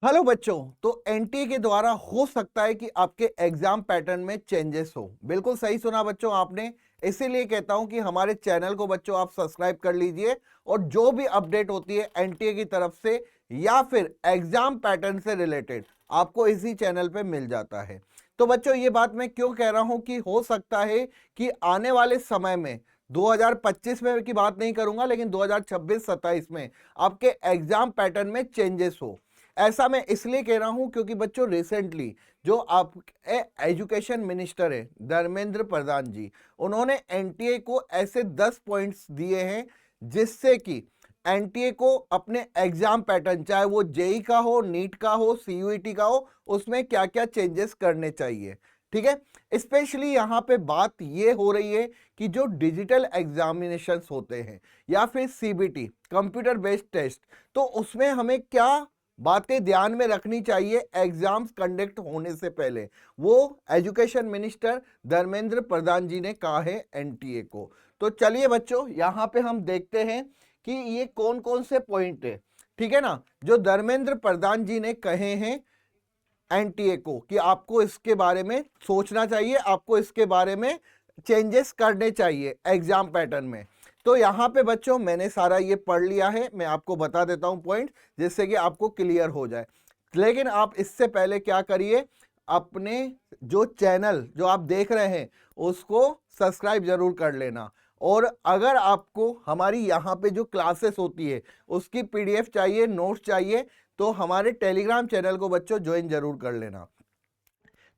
Hello बच्चों। तो NTA के द्वारा हो सकता है कि आपके एग्जाम पैटर्न में चेंजेस हो। बिल्कुल सही सुना बच्चों आपने। इसीलिए कहता हूं कि हमारे चैनल को बच्चों आप सब्सक्राइब कर लीजिए और जो भी अपडेट होती है एनटीए की तरफ से या फिर एग्जाम पैटर्न से रिलेटेड आपको इसी चैनल पे मिल जाता है। तो बच्चों ये बात मैं क्यों कह रहा हूं कि हो सकता है कि आने वाले समय में 2025 में की बात नहीं करूंगा, लेकिन 2026-27 में आपके एग्जाम पैटर्न में चेंजेस हो। ऐसा मैं इसलिए कह रहा हूं क्योंकि बच्चों रिसेंटली जो आपके एजुकेशन मिनिस्टर है धर्मेंद्र प्रधान जी, उन्होंने एनटीए को ऐसे 10 पॉइंट्स दिए हैं जिससे कि एनटीए को अपने एग्जाम पैटर्न, चाहे वो जेई का हो, नीट का हो, सीयूईटी का हो, उसमें क्या क्या चेंजेस करने चाहिए। ठीक है। स्पेशली यहाँ पे बात ये हो रही है कि जो डिजिटल एग्जामिनेशंस होते हैं या फिर सीबीटी कंप्यूटर बेस्ड टेस्ट, तो उसमें हमें क्या बातें ध्यान में रखनी चाहिए एग्जाम्स कंडक्ट होने से पहले, वो एजुकेशन मिनिस्टर धर्मेंद्र प्रधान जी ने कहा है एनटीए को। तो चलिए बच्चों यहां पे हम देखते हैं कि ये कौन कौन से पॉइंट है, ठीक है ना, जो धर्मेंद्र प्रधान जी ने कहे हैं एनटीए को कि आपको इसके बारे में सोचना चाहिए, आपको इसके बारे में चेंजेस करने चाहिए एग्जाम पैटर्न में। तो यहाँ पे बच्चों मैंने सारा ये पढ़ लिया है, मैं आपको बता देता हूँ पॉइंट जिससे कि आपको क्लियर हो जाए। लेकिन आप इससे पहले क्या करिए, अपने जो चैनल जो आप देख रहे हैं उसको सब्सक्राइब जरूर कर लेना। और अगर आपको हमारी यहाँ पे जो क्लासेस होती है उसकी पीडीएफ चाहिए, नोट्स चाहिए, तो हमारे टेलीग्राम चैनल को बच्चों ज्वाइन जरूर कर लेना।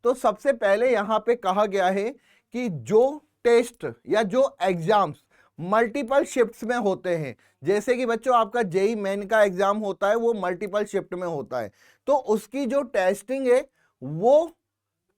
तो सबसे पहले यहां पे कहा गया है कि जो टेस्ट या जो एग्जाम्स मल्टीपल शिफ्ट्स में होते हैं, जैसे कि बच्चों आपका जेई मेन का एग्जाम होता है वो मल्टीपल शिफ्ट में होता है, तो उसकी जो टेस्टिंग है वो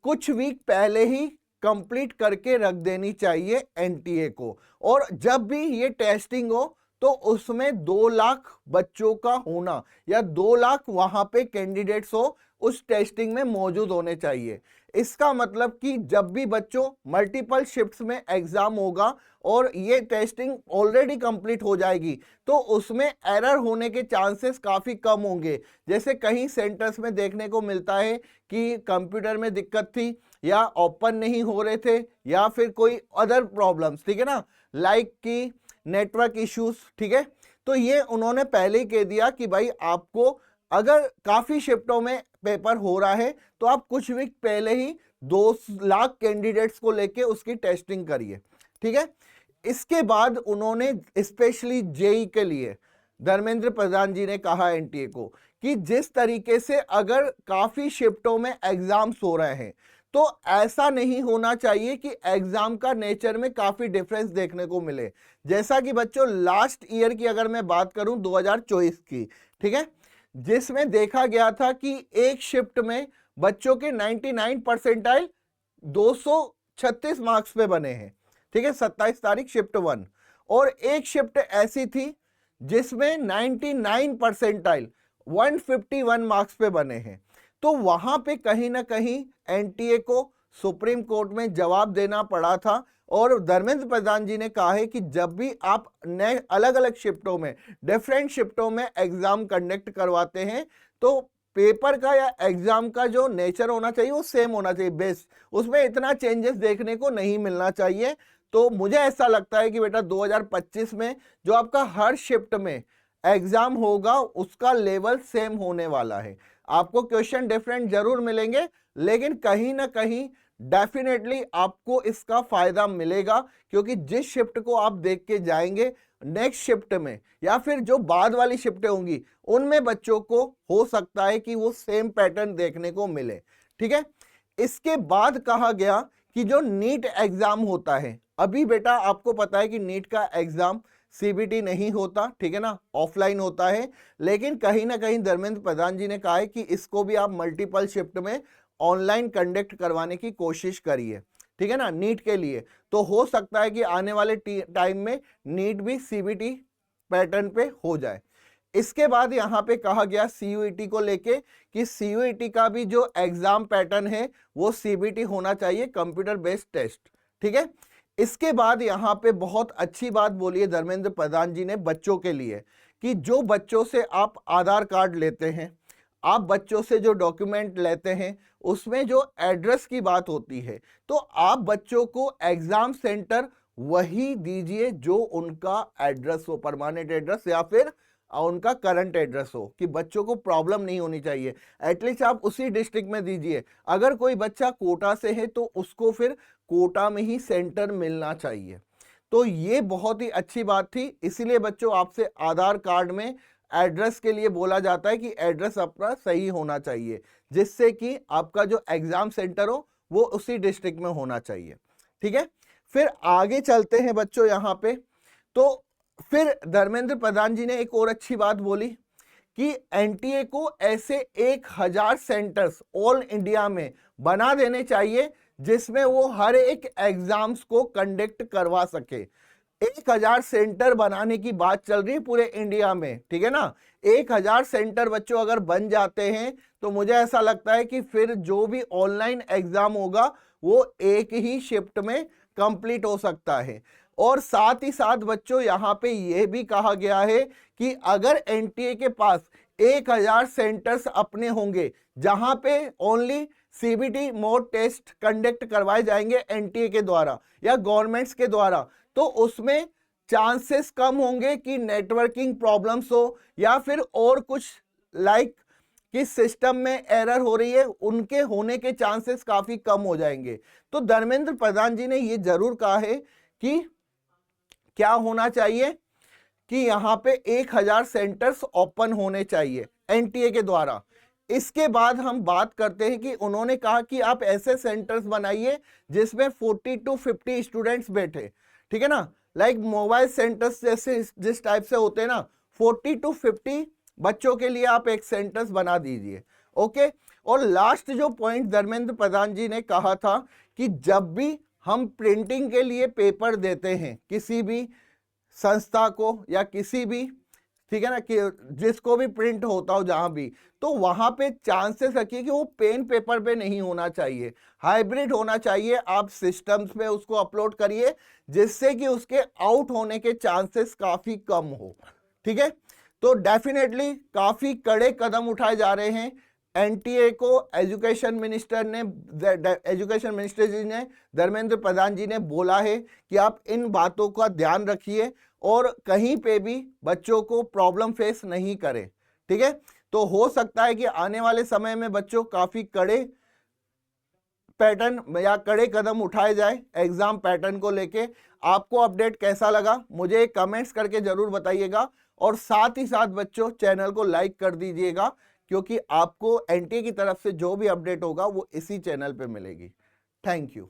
कुछ वीक पहले ही कंप्लीट करके रख देनी चाहिए एनटीए को। और जब भी ये टेस्टिंग हो तो उसमें 2 लाख बच्चों का होना या 2 लाख वहां पे कैंडिडेट्स हो उस टेस्टिंग में मौजूद होने चाहिए। इसका मतलब कि जब भी बच्चों मल्टीपल शिफ्ट्स में एग्जाम होगा और ये टेस्टिंग ऑलरेडी कंप्लीट हो जाएगी तो उसमें एरर होने के चांसेस काफी कम होंगे। जैसे कहीं सेंटर्स में देखने को मिलता है कि कंप्यूटर में दिक्कत थी या ओपन नहीं हो रहे थे या फिर कोई अदर प्रॉब्लम्स, ठीक है ना, लाइक कि नेटवर्क इश्यूज, ठीक है। तो ये उन्होंने पहले ही कह दिया कि भाई आपको अगर काफी शिफ्टों में पेपर हो रहा है तो आप कुछ वीक पहले ही 2 लाख कैंडिडेट्स को लेके उसकी टेस्टिंग करिए, ठीक है। इसके बाद उन्होंने स्पेशली जेई के लिए धर्मेंद्र प्रधान जी ने कहा एनटीए को कि जिस तरीके से अगर काफी शिफ्टों में एग्जाम्स हो रहे हैं तो ऐसा नहीं होना चाहिए कि एग्जाम का नेचर में काफी डिफरेंस देखने को मिले। जैसा कि बच्चों लास्ट ईयर की अगर मैं बात करूं 2024 की, ठीक है, जिसमें देखा गया था कि एक शिफ्ट में बच्चों के 99 परसेंटाइल 236 मार्क्स पे बने हैं, ठीक है, 27 तारीख शिफ्ट 1। और एक शिफ्ट ऐसी थी जिसमें 99 परसेंटाइल 151 मार्क्स पे बने हैं। तो वहां पे कहीं ना कहीं एनटीए को सुप्रीम कोर्ट में जवाब देना पड़ा था। और धर्मेंद्र प्रधान जी ने कहा है कि जब भी आप नए अलग अलग शिफ्टों में, डिफरेंट शिफ्टों में एग्जाम कंडक्ट करवाते हैं तो पेपर का या एग्जाम का जो नेचर होना चाहिए वो सेम होना चाहिए, बेस उसमें इतना चेंजेस देखने को नहीं मिलना चाहिए। तो मुझे ऐसा लगता है कि बेटा 2025 में जो आपका हर शिफ्ट में एग्जाम होगा उसका लेवल सेम होने वाला है। आपको क्वेश्चन डिफरेंट जरूर मिलेंगे लेकिन कहीं ना कहीं डेफिनेटली आपको इसका फायदा मिलेगा, क्योंकि जिस शिफ्ट को आप देख के जाएंगे नेक्स्ट शिफ्ट में या फिर जो बाद वाली शिफ्टें होंगी उनमें बच्चों को हो सकता है कि वो सेम पैटर्न देखने को मिले, ठीक है। इसके बाद कहा गया कि जो नीट एग्जाम होता है, अभी बेटा आपको पता है कि नीट का एग्जाम सीबीटी नहीं होता, ठीक है ना, ऑफलाइन होता है। लेकिन कहीं ना कहीं धर्मेंद्र प्रधान जी ने कहा है कि इसको भी आप मल्टीपल शिफ्ट में ऑनलाइन कंडक्ट करवाने की कोशिश करिए, ठीक है ना, नीट के लिए। तो हो सकता है कि आने वाले टाइम में नीट भी सीबीटी पैटर्न पे हो जाए। इसके बाद यहां पे कहा गया सीयूईटी को लेके कि सीयूईटी का भी जो एग्जाम पैटर्न है वो सीबीटी होना चाहिए, कंप्यूटर बेस्ड टेस्ट, ठीक है। इसके बाद यहां पे बहुत अच्छी बात बोली है धर्मेंद्र प्रधान जी ने बच्चों के लिए कि जो बच्चों से आप आधार कार्ड लेते हैं, आप बच्चों से जो डॉक्यूमेंट लेते हैं उसमें जो एड्रेस की बात होती है, तो आप बच्चों को एग्जाम सेंटर वही दीजिए जो उनका एड्रेस हो, परमानेंट एड्रेस या फिर उनका करंट एड्रेस हो, कि बच्चों को प्रॉब्लम नहीं होनी चाहिए। एटलीस्ट आप उसी डिस्ट्रिक्ट में दीजिए। अगर कोई बच्चा कोटा से है तो उसको फिर कोटा में ही सेंटर मिलना चाहिए। तो ये बहुत ही अच्छी बात थी। इसीलिए बच्चों आपसे आधार कार्ड में एड्रेस के लिए बोला जाता है कि एड्रेस अपना सही होना चाहिए, जिससे कि आपका जो एग्जाम सेंटर हो वो उसी डिस्ट्रिक्ट में होना चाहिए। ठीक है, फिर आगे चलते हैं बच्चों यहाँ पे। तो फिर धर्मेंद्र प्रधान जी ने एक और अच्छी बात बोली कि एनटीए को ऐसे 1000 सेंटर्स ऑल इंडिया में बना देने चाहिए जिसमें वो हर एक एग्जाम्स को कंडक्ट करवा सके। 1000 सेंटर बनाने की बात चल रही है पूरे इंडिया में, ठीक है ना। 1000 सेंटर बच्चों अगर बन जाते हैं तो मुझे ऐसा लगता है कि फिर जो भी ऑनलाइन एग्जाम होगा वो एक ही शिफ्ट में कंप्लीट हो सकता है। और साथ ही साथ बच्चों यहाँ पे ये भी कहा गया है कि अगर एनटीए के पास 1000 सेंटर्स अपने होंगे जहां पे only CBT mode test conduct करवाए जाएंगे एनटीए के द्वारा या गवर्नमेंट्स के द्वारा, तो उसमें चांसेस कम होंगे कि नेटवर्किंग प्रॉब्लम्स हो या फिर और कुछ लाइक कि सिस्टम में एरर हो रही है, उनके होने के चांसेस काफी कम हो जाएंगे। तो धर्मेंद्र प्रधान जी ने ये जरूर कहा है कि क्या होना चाहिए कि यहाँ पे 1000 सेंटर्स ओपन होने चाहिए एनटीए के द्वारा। इसके बाद हम बात करते हैं कि उन्होंने कहा कि आप ऐसे सेंटर्स बनाइए जिसमें 40 to 50 स्टूडेंट्स बैठे, ठीक है ना, लाइक मोबाइल सेंटर्स जैसे जिस टाइप से होते हैं ना, 40 to 50 बच्चों के लिए आप एक सेंटर्स बना दीजिए। ओके, और लास्ट जो पॉइंट धर्मेंद्र प्रधान जी ने कहा था कि जब भी हम प्रिंटिंग के लिए पेपर देते हैं किसी भी संस्था को या किसी भी, ठीक है ना, कि जिसको भी प्रिंट होता हो जहां भी, तो वहां पे चांसेस रखिए कि वो पेन पेपर पे नहीं होना चाहिए, हाइब्रिड होना चाहिए। आप सिस्टम्स पे उसको अपलोड करिए जिससे कि उसके आउट होने के चांसेस काफी कम हो। ठीक है, तो डेफिनेटली काफी कड़े कदम उठाए जा रहे हैं। एनटीए को एजुकेशन मिनिस्टर जी ने धर्मेंद्र प्रधान जी ने बोला है कि आप इन बातों का ध्यान रखिए और कहीं पे भी बच्चों को प्रॉब्लम फेस नहीं करें। ठीक है, तो हो सकता है कि आने वाले समय में बच्चों काफी कड़े पैटर्न या कड़े कदम उठाए जाए एग्जाम पैटर्न को लेके। आपको अपडेट कैसा लगा मुझे कमेंट्स करके जरूर बताइएगा, और साथ ही साथ बच्चों चैनल को लाइक कर दीजिएगा, क्योंकि आपको एनटीए की तरफ से जो भी अपडेट होगा वो इसी चैनल पे मिलेगी। Thank you.